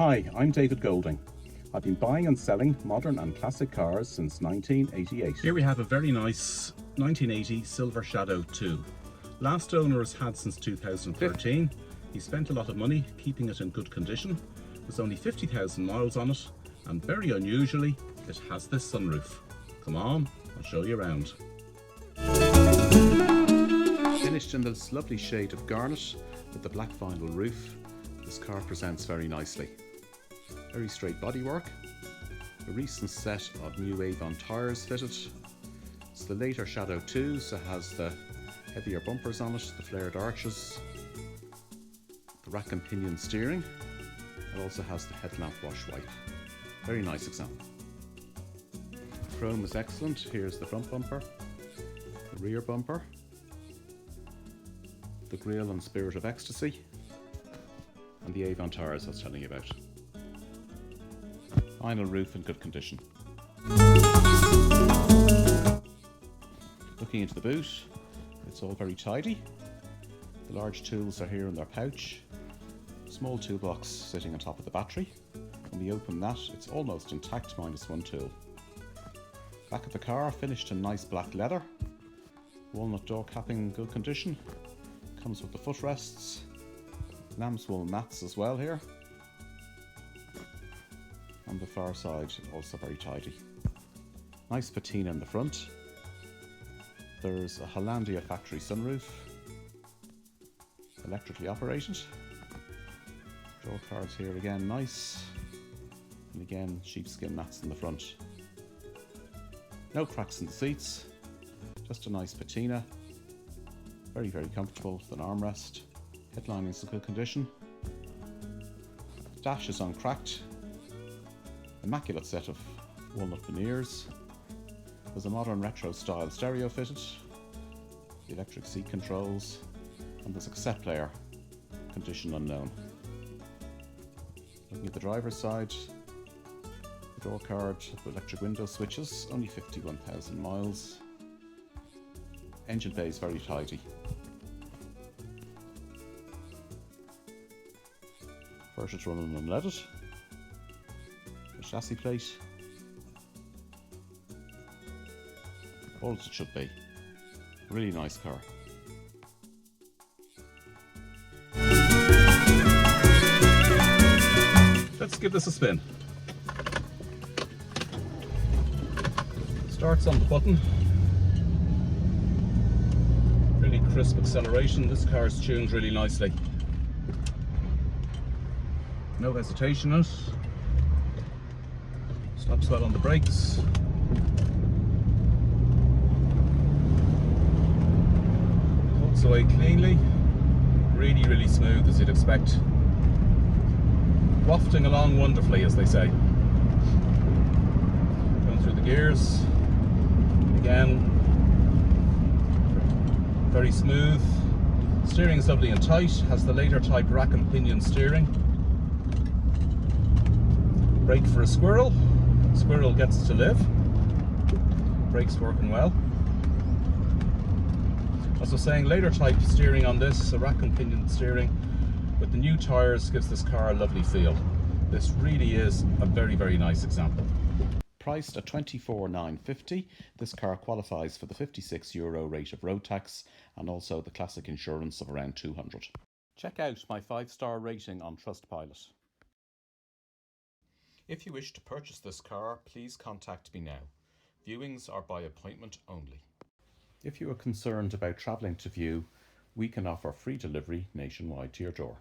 Hi, I'm David Golding. I've been buying and selling modern and classic cars since 1988. Here we have a very nice 1980 Silver Shadow 2. Last owner has had since 2013. He spent a lot of money keeping it in good condition. There's only 50,000 miles on it, and very unusually, it has this sunroof. Come on, I'll show you around. Finished in this lovely shade of garnet with the black vinyl roof, this car presents very nicely. Very straight bodywork, a recent set of new Avon tyres fitted. It's the later Shadow 2, so it has the heavier bumpers on it, the flared arches, the rack and pinion steering. It also has the headlamp wash wipe. Very nice example. Chrome is excellent. Here's the front bumper, the rear bumper, the grille and Spirit of Ecstasy, and the Avon tyres I was telling you about. Vinyl roof in good condition. Looking into the boot, it's all very tidy. The large tools are here in their pouch. Small toolbox sitting on top of the battery. When we open that, it's almost intact minus one tool. Back of the car, finished in nice black leather. Walnut door capping in good condition. Comes with the footrests. Lamb's wool mats as well here. On the far side, also very tidy. Nice patina in the front. There's a Hollandia factory sunroof. Electrically operated. Door cards here again, nice. And again, sheepskin mats in the front. No cracks in the seats. Just a nice patina. Very, very comfortable with an armrest. Headlining is in good condition. Dash is uncracked. Immaculate set of walnut veneers. There's a modern retro style stereo fitted. The electric seat controls. And there's a cassette player. Condition unknown. Looking at the driver's side. The door card with electric window switches. Only 51,000 miles. Engine bay is very tidy. Verted running unleaded. The chassis plate. All as it should be. Really nice car. Let's give this a spin. Starts on the button. Really crisp acceleration. This car is tuned really nicely. No hesitation in it. Stops well on the brakes. Pulls away cleanly. Really, really smooth as you'd expect. Wafting along wonderfully, as they say. Going through the gears. Again, very smooth. Steering is lovely and tight. Has the later type rack and pinion steering. Brake for a squirrel. Squirrel gets to live. Brakes working well. As I was saying, later type steering on this, a rack and pinion steering with the new tyres gives this car a lovely feel. This really is a very, very nice example. Priced at €24,950, this car qualifies for the €56 rate of road tax and also the classic insurance of around €200. Check out my 5-star rating on TRUSTPILOT. If you wish to purchase this car, please contact me now. Viewings are by appointment only. If you are concerned about travelling to view, we can offer free delivery nationwide to your door.